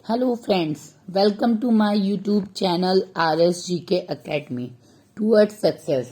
Hello friends, welcome to my YouTube channel RSGK Academy Towards Success।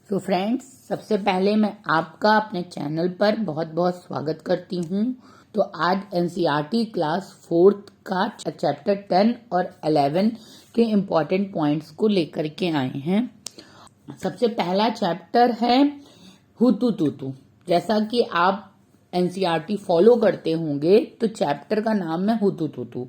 तो friends, सबसे पहले मैं आपका अपने चैनल पर बहुत बहुत स्वागत करती हूँ। तो आज एनसीईआरटी क्लास 4th का चैप्टर 10 और 11 के इम्पोर्टेंट पॉइंट्स को लेकर के आए हैं। सबसे पहला चैप्टर है हुतू तुतू। जैसा कि आप एनसीईआरटी फॉलो करते होंगे तो चैप्टर का नाम है हुतू तुतू।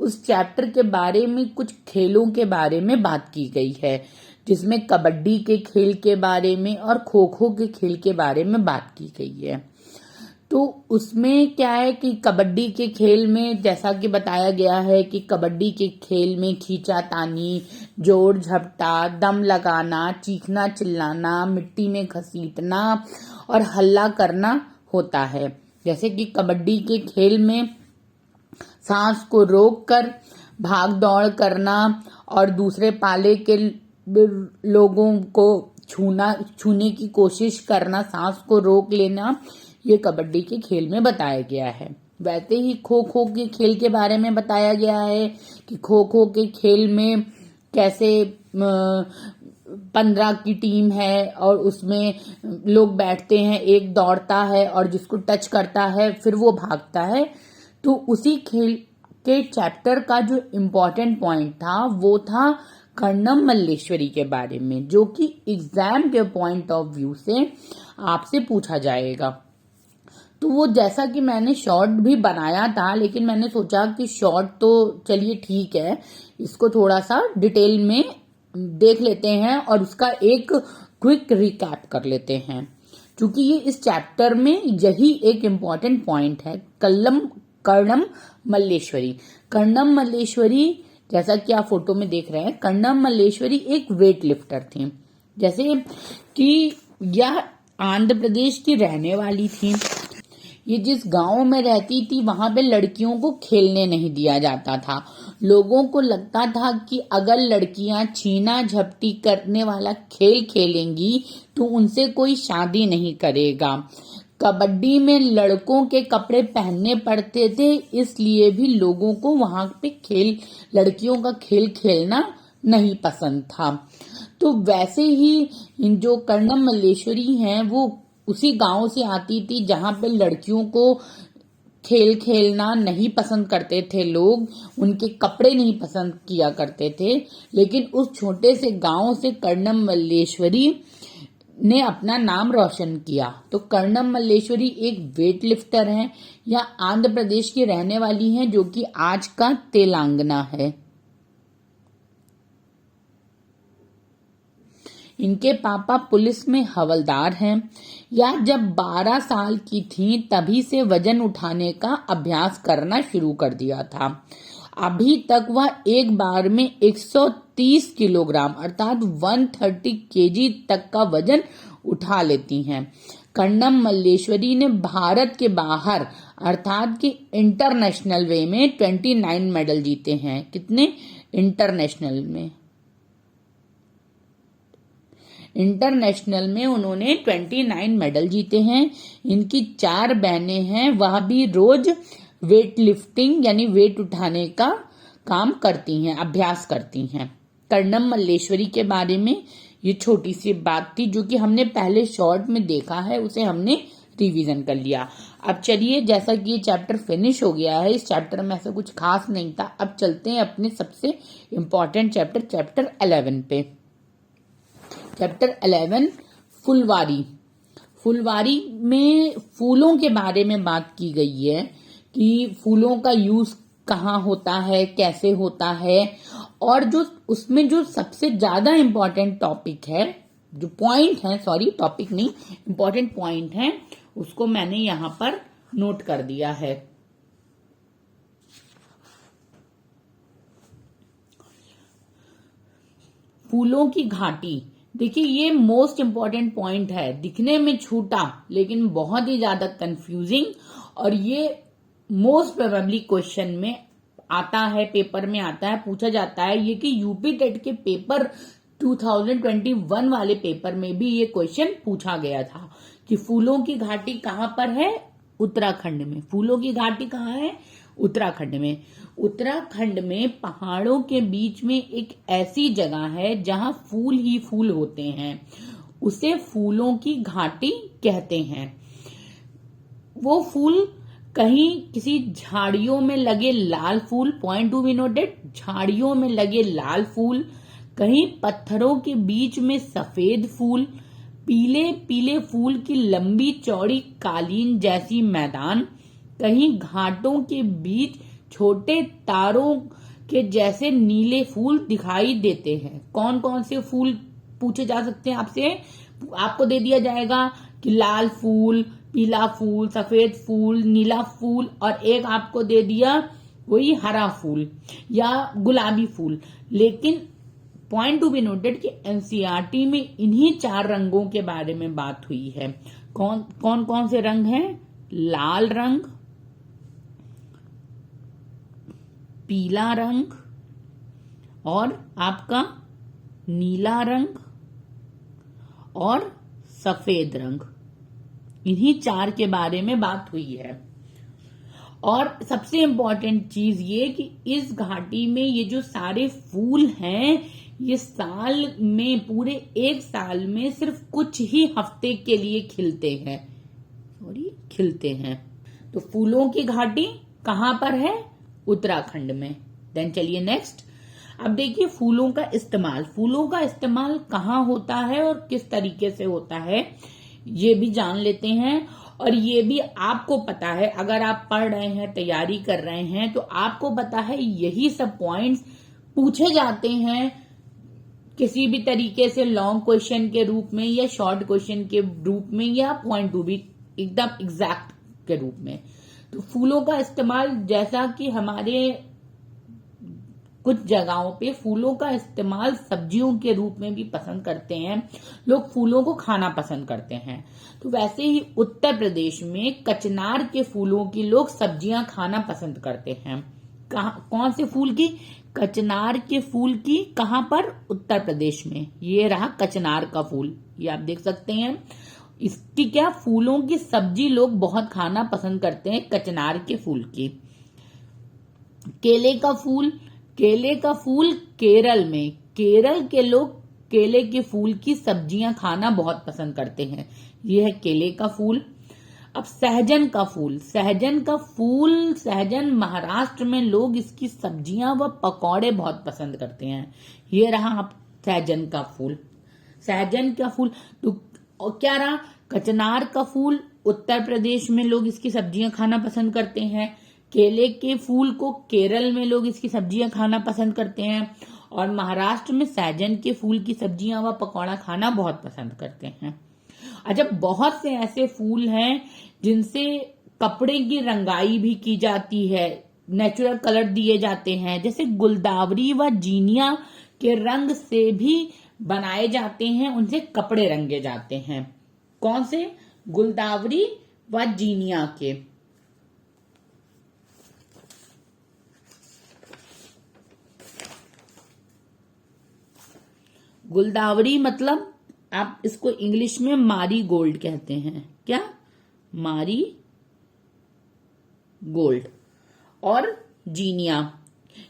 उस चैप्टर के बारे में कुछ खेलों के बारे में बात की गई है, जिसमें कबड्डी के खेल के बारे में और खो खो के खेल के बारे में बात की गई है। तो उसमें क्या है कि कबड्डी के खेल में जैसा कि बताया गया है कि कबड्डी के खेल में खींचातानी, जोर झपटा, दम लगाना, चीखना चिल्लाना, मिट्टी में घसीटना और हल्ला करना होता है। जैसे कि कबड्डी के खेल में सांस को रोककर भाग दौड़ करना और दूसरे पाले के लोगों को छूने की कोशिश करना, सांस को रोक लेना, ये कबड्डी के खेल में बताया गया है। वैसे ही खो खो के खेल के बारे में बताया गया है कि खो खो के खेल में कैसे 15 की टीम है और उसमें लोग बैठते हैं, एक दौड़ता है और जिसको टच करता है फिर वो भागता है। तो उसी खेल के चैप्टर का जो इम्पोर्टेंट पॉइंट था वो था कर्णम मल्लेश्वरी के बारे में, जो कि एग्जाम के पॉइंट ऑफ व्यू से आपसे पूछा जाएगा। तो वो जैसा कि मैंने शॉर्ट भी बनाया था, लेकिन मैंने सोचा कि शॉर्ट तो चलिए ठीक है, इसको थोड़ा सा डिटेल में देख लेते हैं और उसका एक क्विक रिकैप कर लेते हैं, क्योंकि ये इस चैप्टर में यही एक इम्पॉर्टेंट पॉइंट है। कर्णम मल्लेश्वरी। कर्णम मल्लेश्वरी, जैसा कि आप फोटो में देख रहे हैं, कर्णम मल्लेश्वरी एक वेट लिफ्टर थी। जैसे कि यह आंध्र प्रदेश की रहने वाली थी। ये जिस गांव में रहती थी वहां पे लड़कियों को खेलने नहीं दिया जाता था। लोगों को लगता था कि अगर लड़कियां छीना झपटी करने वाला खेल खेलेंगी तो उनसे कोई शादी नहीं करेगा। कबड्डी में लड़कों के कपड़े पहनने पड़ते थे, इसलिए भी लोगों को वहां पे लड़कियों का खेल खेलना नहीं पसंद था। तो वैसे ही जो कर्णम मल्लेश्वरी हैं वो उसी गांव से आती थी जहां पे लड़कियों को खेल खेलना नहीं पसंद करते थे, लोग उनके कपड़े नहीं पसंद किया करते थे। लेकिन उस छोटे से गांव से कर्णम मल्लेश्वरी ने अपना नाम रोशन किया। तो कर्णम मल्लेश्वरी एक वेट लिफ्टर हैं या आंध्र प्रदेश की रहने वाली हैं, जो कि आज का तेलंगाना है। इनके पापा पुलिस में हवलदार हैं। या जब 12 साल की थी तभी से वजन उठाने का अभ्यास करना शुरू कर दिया था। अभी तक वह एक बार में 130 किलोग्राम अर्थात 130 केजी तक का वजन उठा लेती हैं। कर्णम मल्लेश्वरी ने भारत के बाहर अर्थात कि इंटरनेशनल वे में 29 मेडल जीते हैं। कितने? इंटरनेशनल में उन्होंने 29 मेडल जीते हैं। इनकी 4 बहनें हैं, वह भी रोज वेट लिफ्टिंग यानी वेट उठाने का काम करती हैं, अभ्यास करती हैं। कर्णम मल्लेश्वरी के बारे में ये छोटी सी बात थी, जो कि हमने पहले शॉर्ट में देखा है, उसे हमने रिवीजन कर लिया। अब चलिए, जैसा कि ये चैप्टर फिनिश हो गया है, इस चैप्टर में ऐसा कुछ खास नहीं था। अब चलते हैं अपने सबसे इम्पोर्टेंट चैप्टर 11 पे। चैप्टर 11 फुलवारी। फुलवारी में फूलों के बारे में बात की गई है कि फूलों का यूज कहाँ होता है, कैसे होता है, और जो उसमें जो सबसे ज्यादा इम्पोर्टेंट टॉपिक है, जो पॉइंट है, सॉरी टॉपिक नहीं, इम्पोर्टेंट पॉइंट है, उसको मैंने यहां पर नोट कर दिया है। फूलों की घाटी। देखिए, ये मोस्ट इम्पॉर्टेंट पॉइंट है, दिखने में छोटा लेकिन बहुत ही ज्यादा कंफ्यूजिंग, और ये मोस्ट प्रोबेबली क्वेश्चन में आता है, पेपर में आता है, पूछा जाता है। ये कि यूपी टेट के पेपर 2021 वाले पेपर में भी ये क्वेश्चन पूछा गया था कि फूलों की घाटी कहाँ पर है? उत्तराखंड में। फूलों की घाटी कहाँ है? उत्तराखंड में। उत्तराखंड में पहाड़ों के बीच में एक ऐसी जगह है जहां फूल ही फूल होते हैं, उसे फूलों की घाटी कहते हैं। वो फूल कहीं किसी झाड़ियों में लगे लाल फूल, पॉइंट टू बी नोटेड, झाड़ियों में लगे लाल फूल, कहीं पत्थरों के बीच में सफेद फूल, पीले पीले फूल की लंबी चौड़ी कालीन जैसी मैदान, कहीं घाटों के बीच छोटे तारों के जैसे नीले फूल दिखाई देते हैं। कौन कौन से फूल पूछे जा सकते हैं आपसे? आपको दे दिया जाएगा कि लाल फूल, पीला फूल, सफेद फूल, नीला फूल, और एक आपको दे दिया वही हरा फूल या गुलाबी फूल। लेकिन पॉइंट टू बी नोटेड कि एनसीईआरटी में इन्हीं 4 रंगों के बारे में बात हुई है। कौन कौन कौन से रंग हैं? लाल रंग, पीला रंग और आपका नीला रंग और सफेद रंग। इन्हीं 4 के बारे में बात हुई है। और सबसे इंपॉर्टेंट चीज ये कि इस घाटी में ये जो सारे फूल हैं, ये साल में, पूरे एक साल में सिर्फ कुछ ही हफ्ते के लिए खिलते हैं। तो फूलों की घाटी कहां पर है? उत्तराखंड में। देन चलिए नेक्स्ट। अब देखिए फूलों का इस्तेमाल कहाँ होता है और किस तरीके से होता है, ये भी जान लेते हैं। और ये भी आपको पता है, अगर आप पढ़ रहे हैं, तैयारी कर रहे हैं, तो आपको पता है यही सब पॉइंट्स पूछे जाते हैं किसी भी तरीके से, लॉन्ग क्वेश्चन के रूप में या शॉर्ट क्वेश्चन के रूप में या पॉइंट टू बी एकदम एग्जैक्ट के रूप में। तो फूलों का इस्तेमाल, जैसा कि हमारे कुछ जगहों पे फूलों का इस्तेमाल सब्जियों के रूप में भी पसंद करते हैं, लोग फूलों को खाना पसंद करते हैं। तो वैसे ही उत्तर प्रदेश में कचनार के फूलों की लोग सब्जियां खाना पसंद करते हैं। कौन से फूल की? कचनार के फूल की। कहां पर? उत्तर प्रदेश में। ये रहा कचनार का फूल, ये आप देख सकते हैं। इसकी क्या, फूलों की सब्जी लोग बहुत खाना पसंद करते हैं कचनार के फूल की। केले का फूल केरल में, केरल के लोग केले के फूल की सब्जियां खाना बहुत पसंद करते हैं। यह है केले का फूल। अब सहजन का फूल, सहजन महाराष्ट्र में लोग इसकी सब्जियां व पकौड़े बहुत पसंद करते हैं। ये रहा आप सहजन का फूल। तो और क्या रहा? कचनार का फूल, उत्तर प्रदेश में लोग इसकी सब्जियां खाना पसंद करते हैं। केले के फूल को केरल में लोग इसकी सब्जियां खाना पसंद करते हैं। और महाराष्ट्र में सहजन के फूल की सब्जियां व पकौड़ा खाना बहुत पसंद करते हैं। अच्छा, बहुत से ऐसे फूल हैं जिनसे कपड़े की रंगाई भी की जाती है, नेचुरल कलर दिए जाते हैं। जैसे गुलदावरी व जीनिया के रंग से भी बनाए जाते हैं, उनसे कपड़े रंगे जाते हैं। कौन से? गुलदावरी व जीनिया के। गुलदावरी मतलब आप इसको इंग्लिश में मारी गोल्ड कहते हैं। क्या? मारी गोल्ड। और जीनिया,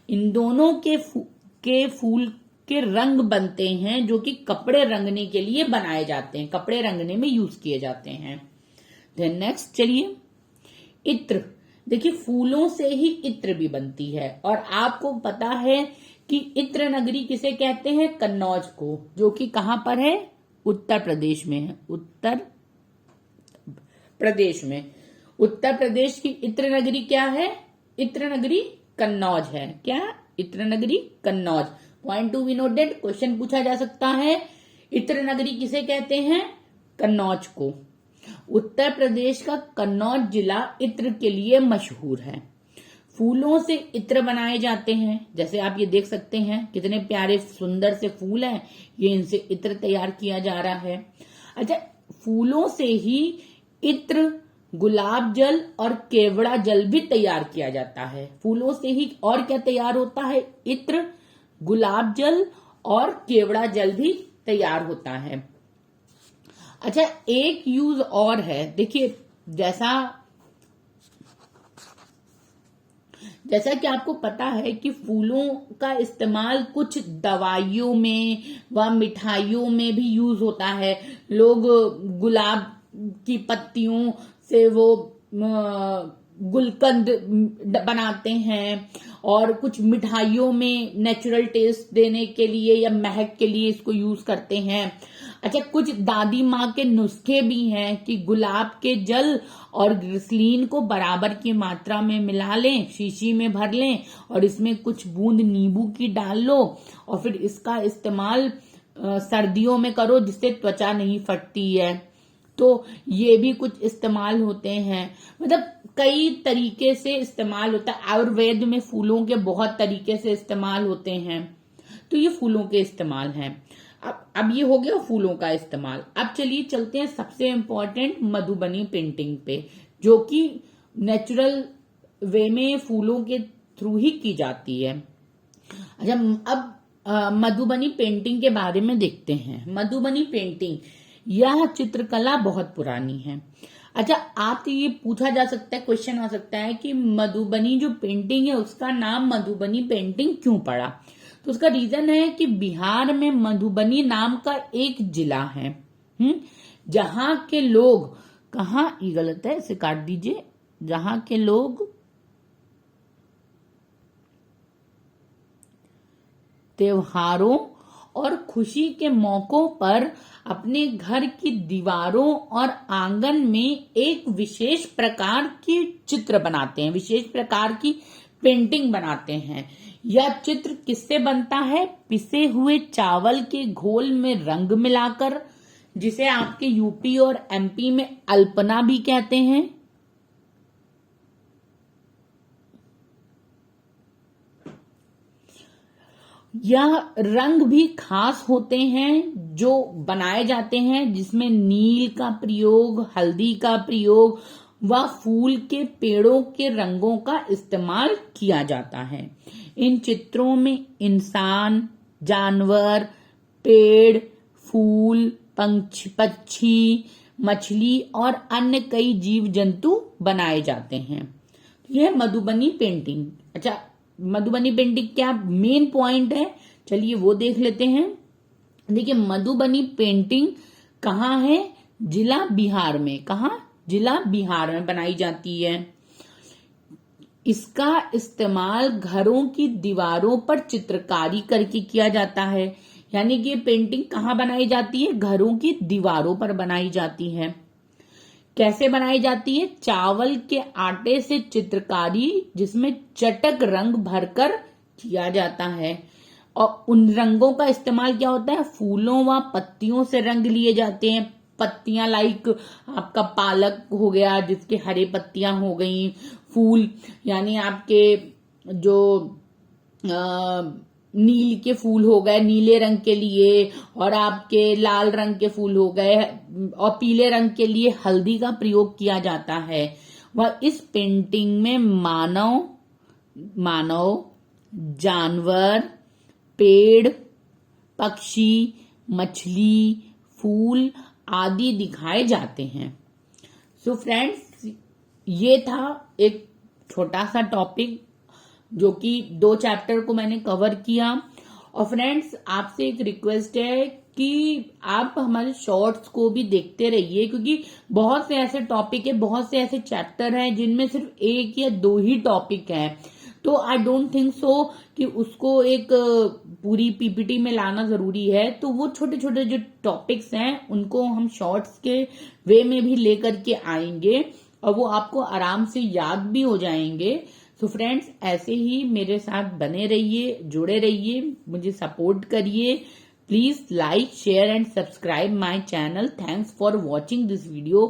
इन दोनों के फूल के रंग बनते हैं जो कि कपड़े रंगने के लिए बनाए जाते हैं, कपड़े रंगने में यूज किए जाते हैं। देन नेक्स्ट चलिए, इत्र। देखिए फूलों से ही इत्र भी बनती है। और आपको पता है कि इत्र नगरी किसे कहते हैं? कन्नौज को, जो कि कहां पर है? उत्तर प्रदेश में है। उत्तर प्रदेश की इत्र नगरी क्या है? इत्र नगरी कन्नौज है। क्या? इत्र नगरी Kannauj. Point to be noted, question पूछा जा सकता है। इत्र नगरी किसे कहते हैं? कन्नौज को। उत्तर प्रदेश का कन्नौज जिला इत्र के लिए मशहूर है। फूलों से इत्र बनाए जाते हैं, जैसे आप ये देख सकते हैं कितने प्यारे सुंदर से फूल हैं, ये इनसे इत्र तैयार किया जा रहा है। अच्छा, फूलों से ही इत्र, गुलाब जल और केवड़ा जल भी तैयार किया जाता है। फूलों से ही और क्या तैयार होता है? इत्र, गुलाब जल और केवड़ा जल भी तैयार होता है। अच्छा, एक यूज और है, देखिए जैसा जैसा कि आपको पता है कि फूलों का इस्तेमाल कुछ दवाइयों में व मिठाइयों में भी यूज होता है। लोग गुलाब की पत्तियों से वो गुलकंद बनाते हैं और कुछ मिठाइयों में नेचुरल टेस्ट देने के लिए या महक के लिए इसको यूज करते हैं। अच्छा, कुछ दादी माँ के नुस्खे भी हैं कि गुलाब के जल और ग्लिसरीन को बराबर की मात्रा में मिला लें, शीशी में भर लें और इसमें कुछ बूंद नींबू की डाल लो और फिर इसका इस्तेमाल सर्दियों में करो जिससे त्वचा नहीं फटती है। तो ये भी कुछ इस्तेमाल होते हैं, मतलब कई तरीके से इस्तेमाल होता है। आयुर्वेद में फूलों के बहुत तरीके से इस्तेमाल होते हैं। तो ये फूलों के इस्तेमाल हैं। अब ये हो गया फूलों का इस्तेमाल। अब चलिए चलते हैं सबसे इम्पोर्टेंट मधुबनी पेंटिंग पे, जो कि नेचुरल वे में फूलों के थ्रू ही की जाती है। अच्छा, अब मधुबनी पेंटिंग के बारे में देखते हैं। मधुबनी पेंटिंग, यह चित्रकला बहुत पुरानी है। अच्छा, आपसे ये पूछा जा सकता है, क्वेश्चन आ सकता है कि मधुबनी जो पेंटिंग है उसका नाम मधुबनी पेंटिंग क्यों पड़ा? तो उसका रीजन है कि बिहार में मधुबनी नाम का एक जिला है, जहां के लोग, कहाँ ये गलत है, इसे काट दीजिए, जहां के लोग त्योहारों और खुशी के मौकों पर अपने घर की दीवारों और आंगन में एक विशेष प्रकार की चित्र बनाते हैं, विशेष प्रकार की पेंटिंग बनाते हैं। यह चित्र किससे बनता है? पिसे हुए चावल के घोल में रंग मिलाकर, जिसे आपके यूपी और एमपी में अल्पना भी कहते हैं। यह रंग भी खास होते हैं जो बनाए जाते हैं, जिसमें नील का प्रयोग, हल्दी का प्रयोग व फूल के पेड़ों के रंगों का इस्तेमाल किया जाता है। इन चित्रों में इंसान, जानवर, पेड़, फूल, पक्षी, मछली और अन्य कई जीव जंतु बनाए जाते हैं। यह मधुबनी पेंटिंग। अच्छा, मधुबनी पेंटिंग क्या मेन पॉइंट है, चलिए वो देख लेते हैं। देखिए, मधुबनी पेंटिंग कहाँ है? जिला बिहार में। कहाँ? जिला बिहार में बनाई जाती है। इसका इस्तेमाल घरों की दीवारों पर चित्रकारी करके किया जाता है। यानी कि पेंटिंग कहाँ बनाई जाती है? घरों की दीवारों पर बनाई जाती है। कैसे बनाई जाती है? चावल के आटे से चित्रकारी, जिसमें चटक रंग भरकर किया जाता है। और उन रंगों का इस्तेमाल क्या होता है? फूलों व पत्तियों से रंग लिए जाते हैं। पत्तियां लाइक आपका पालक हो गया, जिसके हरे पत्तियां हो गई। फूल यानी आपके जो नील के फूल हो गए, नीले रंग के लिए, और आपके लाल रंग के फूल हो गए, और पीले रंग के लिए हल्दी का प्रयोग किया जाता है। वह इस पेंटिंग में मानव, जानवर, पेड़, पक्षी, मछली, फूल आदि दिखाए जाते हैं। सो फ्रेंड्स, ये था एक छोटा सा टॉपिक जो कि 2 चैप्टर को मैंने कवर किया। और फ्रेंड्स, आपसे एक रिक्वेस्ट है कि आप हमारे शॉर्ट्स को भी देखते रहिए, क्योंकि बहुत से ऐसे टॉपिक है, बहुत से ऐसे चैप्टर हैं जिनमें सिर्फ 1 या 2 ही टॉपिक हैं। तो आई डोंट थिंक सो कि उसको एक पूरी पीपीटी में लाना जरूरी है। तो वो छोटे छोटे जो टॉपिक्स हैं उनको हम शॉर्ट्स के वे में भी लेकर के आएंगे और वो आपको आराम से याद भी हो जाएंगे। तो फ्रेंड्स, ऐसे ही मेरे साथ बने रहिए, जुड़े रहिए, मुझे सपोर्ट करिए। Please like, share and subscribe my channel. Thanks for watching this video.